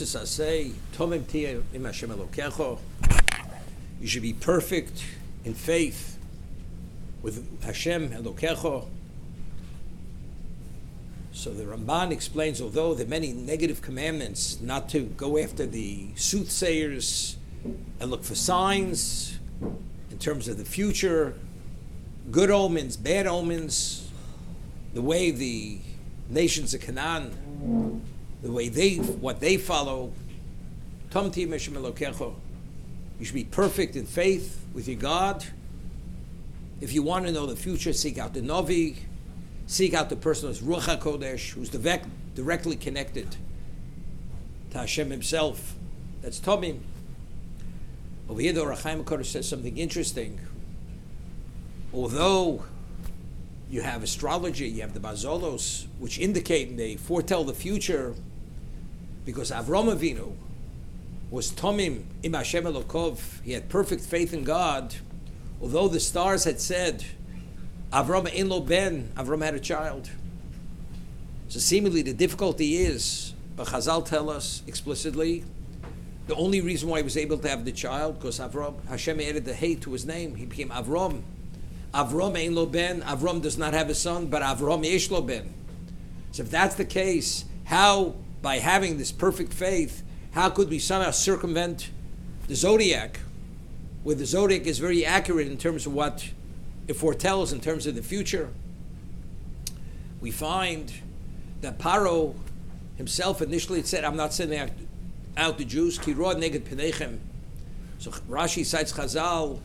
say, Tomim tia im Hashem Elokecho. You should be perfect in faith with Hashem Elokecho. So the Ramban explains, although there are many negative commandments, not to go after the soothsayers and look for signs in terms of the future, good omens, bad omens, the way the nations of Canaan, the way what they follow. Tom ti Hashem Elokecho. You should be perfect in faith with your God. If you want to know the future, seek out the Navi, seek out the person who's Ruach HaKodesh, who's directly connected to Hashem himself. That's Tomim. Over here, the Ohr HaChaim HaKadosh says something interesting. Although you have astrology, you have the Bazolos, which indicate and they foretell the future, because Avram Avinu was Tomim im Hashem Elokov. He had perfect faith in God. Although the stars had said, Avram ein lo ben, Avram had a child. So seemingly the difficulty is, but Chazal tell us explicitly, the only reason why he was able to have the child, because Hashem added the hey to his name. He became Avram. Avram ein lo ben, Avram does not have a son, but Avram yesh lo ben. So if that's the case, how, by having this perfect faith, how could we somehow circumvent the Zodiac, where the Zodiac is very accurate in terms of what it foretells in terms of the future? We find that Paro himself initially said, I'm not sending out the Jews, ki roa neged penechem. So Rashi cites Chazal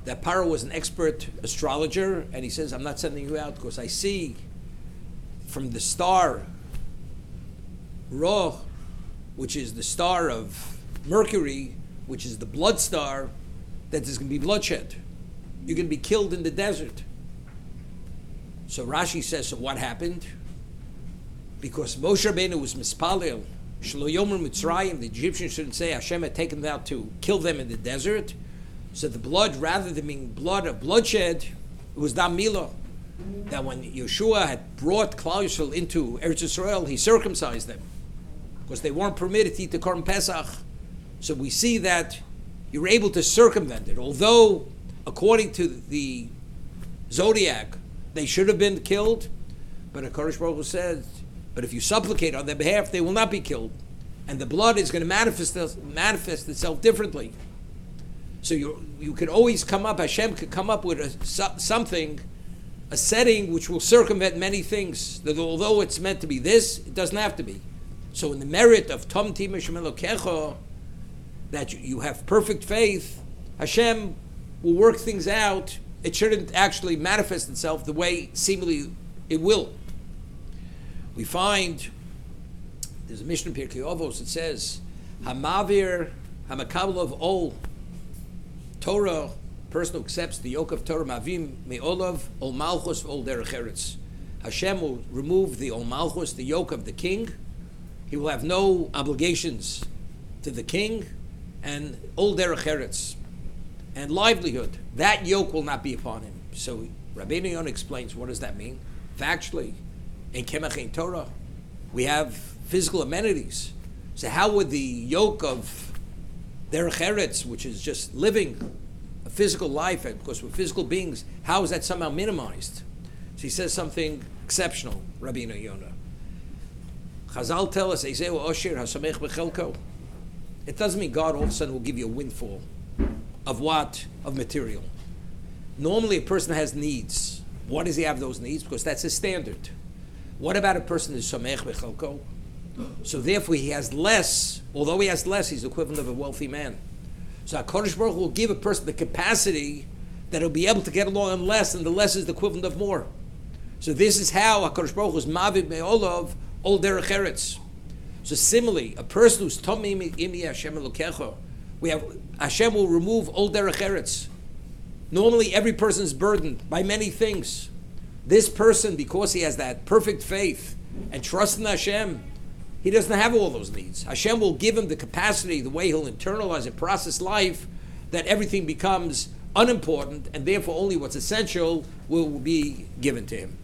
that Paro was an expert astrologer, and he says, I'm not sending you out because I see from the star Ra, which is the star of Mercury, which is the blood star, that there's going to be bloodshed. You're going to be killed in the desert. So Rashi says, so what happened? Because Moshe Rabbeinu was mispalel, shelo yomer Mitzrayim, the Egyptians shouldn't say Hashem had taken them out to kill them in the desert. So the blood, rather than being blood of bloodshed, it was dam milah. That when Yeshua had brought Klal Yisrael into Eretz Yisrael, he circumcised them, because they weren't permitted to eat the Korban Pesach. So we see that you're able to circumvent it. Although, according to the Zodiac, they should have been killed, but HaKadosh Baruch Hu says, but if you supplicate on their behalf, they will not be killed. And the blood is going to manifest itself differently. So you could always come up, Hashem could come up with a setting which will circumvent many things. That although it's meant to be this, it doesn't have to be. So in the merit of Tom Tim Hashem Elokecho, that you have perfect faith, Hashem will work things out. It shouldn't actually manifest itself the way seemingly it will. We find, there's a Mishnah in Pirkei Avos that says, Hamavir Hamakabel of Ol Torah, person who accepts the yoke of Torah, Mavim Me'olav Ol Malchus Ol Derech Eretz. Hashem will remove the Ol Malchus, the yoke of the king. He will have no obligations to the king, and Ol Derech Eretz, and livelihood. That yoke will not be upon him. So Rabbeinu Yonah explains, what does that mean? Factually, in Kemach in Torah, we have physical amenities. So how would the yoke of Derech Eretz, which is just living a physical life, and of course we're physical beings, how is that somehow minimized? So he says something exceptional, Rabbeinu Yonah. Chazal tell us, Eizeu Osher HaSamech B'Chelko. It doesn't mean God all of a sudden will give you a windfall of what? Of material. Normally a person has needs. Why does he have those needs? Because that's his standard. What about a person who's Samech B'Chelko? So therefore he has less. Although he has less, he's the equivalent of a wealthy man. So HaKadosh Baruch Hu will give a person the capacity that he'll be able to get along on less, and the less is the equivalent of more. So this is how HaKadosh Baruch Hu is Mavid Me'olav Ol Derech Eretz. So similarly, a person who's Tomim Imi Hashem Elokecho, we have Hashem will remove Ol Derech Eretz. Normally every person is burdened by many things. This person, because he has that perfect faith and trust in Hashem, he doesn't have all those needs. Hashem will give him the capacity, the way he'll internalize and process life, that everything becomes unimportant, and therefore only what's essential will be given to him.